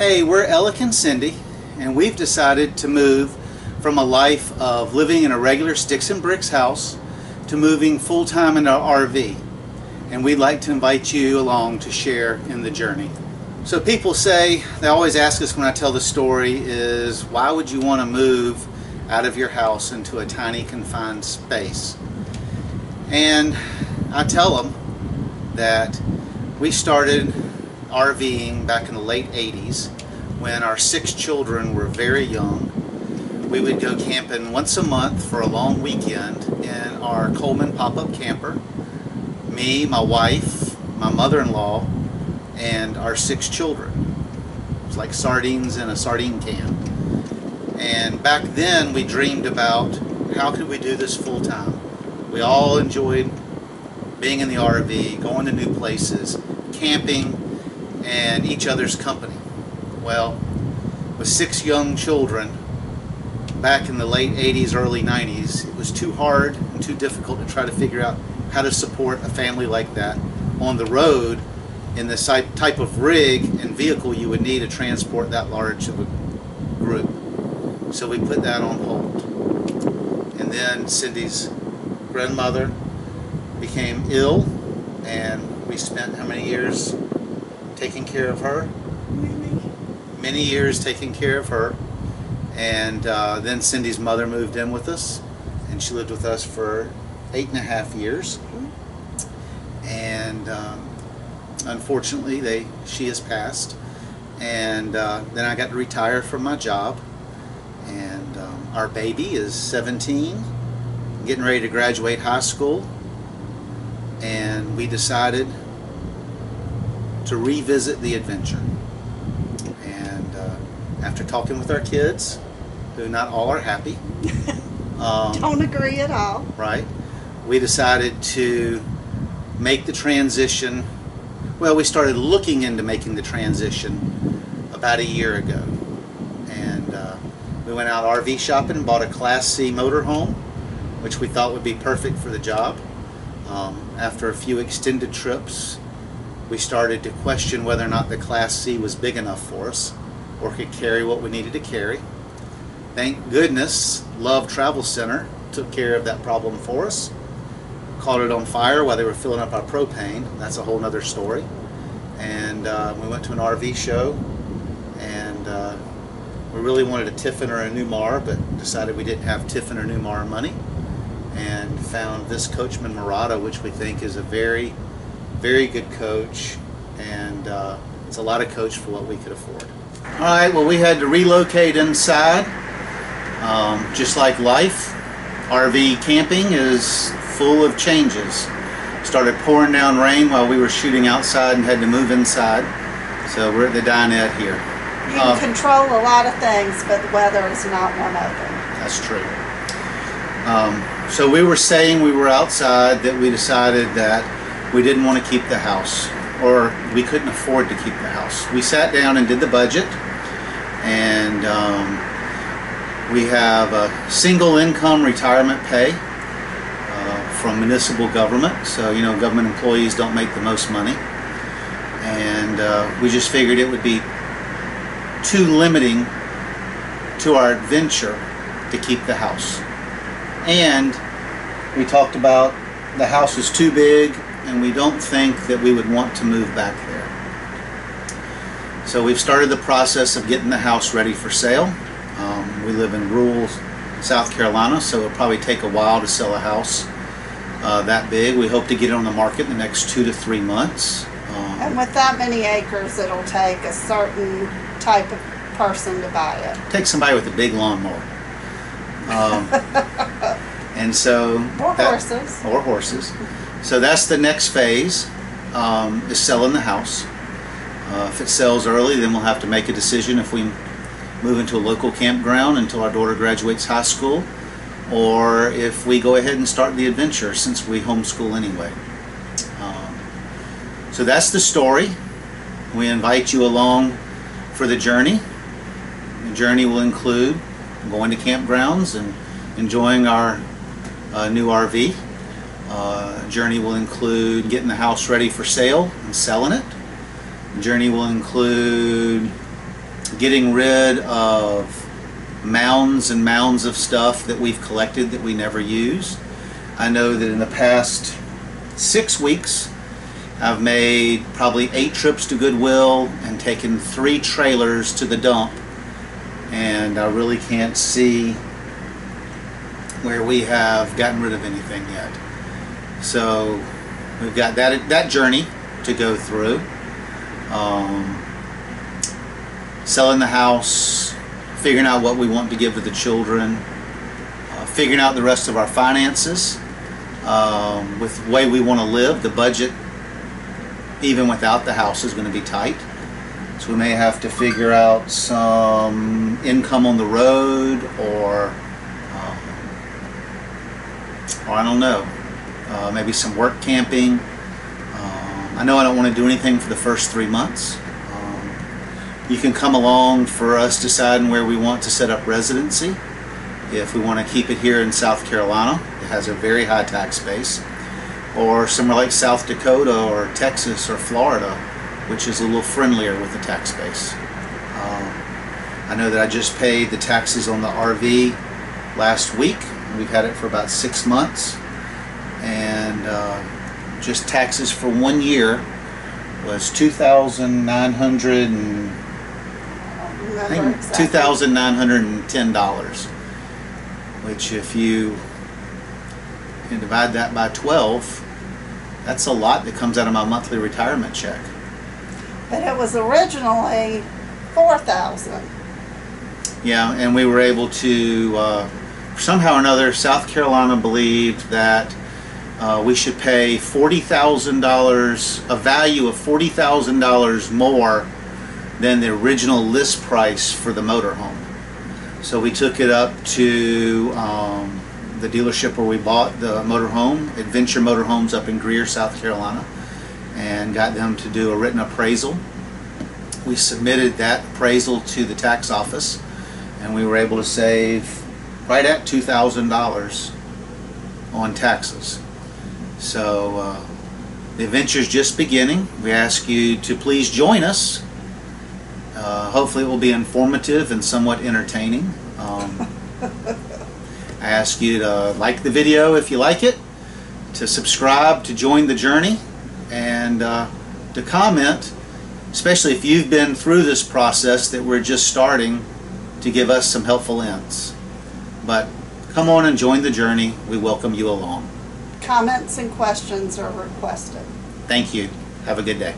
Hey, we're Alec and Cindy, and we've decided to move from a life of living in a regular sticks and bricks house to moving full-time in our RV. And we'd like to invite you along to share in the journey. So people say, they always ask us when I tell the story is, why would you want to move out of your house into a tiny confined space? And I tell them that we started RVing back in the late 80s when our 6 children were very young. We would go camping once a month for a long weekend in our Coachman pop-up camper. Me, my wife, my mother-in-law, and our 6 children. It was like sardines in a sardine can. And back then we dreamed about how could we do this full time. We all enjoyed being in the RV, going to new places, camping, and each other's company. Well, with 6 young children back in the late 80s, early 90s, it was too hard and too difficult to try to figure out how to support a family like that on the road in the type of rig and vehicle you would need to transport that large of a group. So we put that on hold. And then Cindy's grandmother became ill, and we spent how many years taking care of her? Many years taking care of her. And then Cindy's mother moved in with us, and she lived with us for 8.5 years. And unfortunately she has passed, and then I got to retire from my job, and our baby is 17, getting ready to graduate high school, and we decided to revisit the adventure. And after talking with our kids, who not all are happy, don't agree at all, right, we decided to make the transition. Well, we started looking into making the transition about a year ago, and we went out RV shopping and bought a Class C motorhome, which we thought would be perfect for the job. After a few extended trips, we started to question whether or not the Class C was big enough for us or could carry what we needed to carry. Thank goodness Love Travel Center took care of that problem for us. Caught it on fire while they were filling up our propane. That's a whole nother story. And we went to an RV show, and we really wanted a Tiffin or a Newmar, but decided we didn't have Tiffin or Newmar money, and found this Coachman Murata, which we think is a very, very good coach, and it's a lot of coach for what we could afford. Alright, well, we had to relocate inside. Just like life, RV camping is full of changes. Started pouring down rain while we were shooting outside and had to move inside. So we're at the dinette here. You can control a lot of things, but the weather is not one of them. That's true. So we were saying we were outside that we decided that we didn't want to keep the house, or we couldn't afford to keep the house. We sat down and did the budget, and we have a single income retirement pay from municipal government, so you know, government employees don't make the most money, and we just figured it would be too limiting to our adventure to keep the house. And we talked about the house is too big, and we don't think that we would want to move back there. So we've started the process of getting the house ready for sale. We live in rural South Carolina, so it'll probably take a while to sell a house that big. We hope to get it on the market in the next 2 to 3 months. And with that many acres, it'll take a certain type of person to buy it. Take somebody with a big lawnmower. And so horses. Or horses. So that's the next phase, is selling the house. If it sells early, then we'll have to make a decision if we move into a local campground until our daughter graduates high school, or if we go ahead and start the adventure since we homeschool anyway. So that's the story. We invite you along for the journey. The journey will include going to campgrounds and enjoying our new RV. Journey will include getting the house ready for sale and selling it. The journey will include getting rid of mounds and mounds of stuff that we've collected that we never use. I know that in the past 6 weeks I've made probably 8 trips to Goodwill and taken 3 trailers to the dump, and I really can't see where we have gotten rid of anything yet. So we've got that journey to go through. Selling the house, figuring out what we want to give to the children, figuring out the rest of our finances, with the way we want to live. The budget, even without the house, is going to be tight. So we may have to figure out some income on the road, or I don't know, maybe some work camping. I know I don't want to do anything for the first 3 months. You can come along for us deciding where we want to set up residency. If we want to keep it here in South Carolina, it has a very high tax base, or somewhere like South Dakota or Texas or Florida, which is a little friendlier with the tax base. I know that I just paid the taxes on the RV last week. We've had it for about 6 months, and just taxes for 1 year was $2,910, which if you divide that by 12, that's a lot that comes out of my monthly retirement check. But it was originally $4,000. Yeah, and we were able to, somehow or another, South Carolina believed that we should pay $40,000, a value of $40,000 more than the original list price for the motorhome. So we took it up to the dealership where we bought the motorhome, Adventure Motorhomes up in Greer, South Carolina, and got them to do a written appraisal. We submitted that appraisal to the tax office, and we were able to save right at $2,000 on taxes. So the adventure's just beginning. We ask you to please join us. Hopefully it will be informative and somewhat entertaining. I ask you to like the video if you like it, to subscribe to join the journey, and to comment, especially if you've been through this process that we're just starting, to give us some helpful hints. But come on and join the journey. We welcome you along. Comments and questions are requested. Thank you. Have a good day.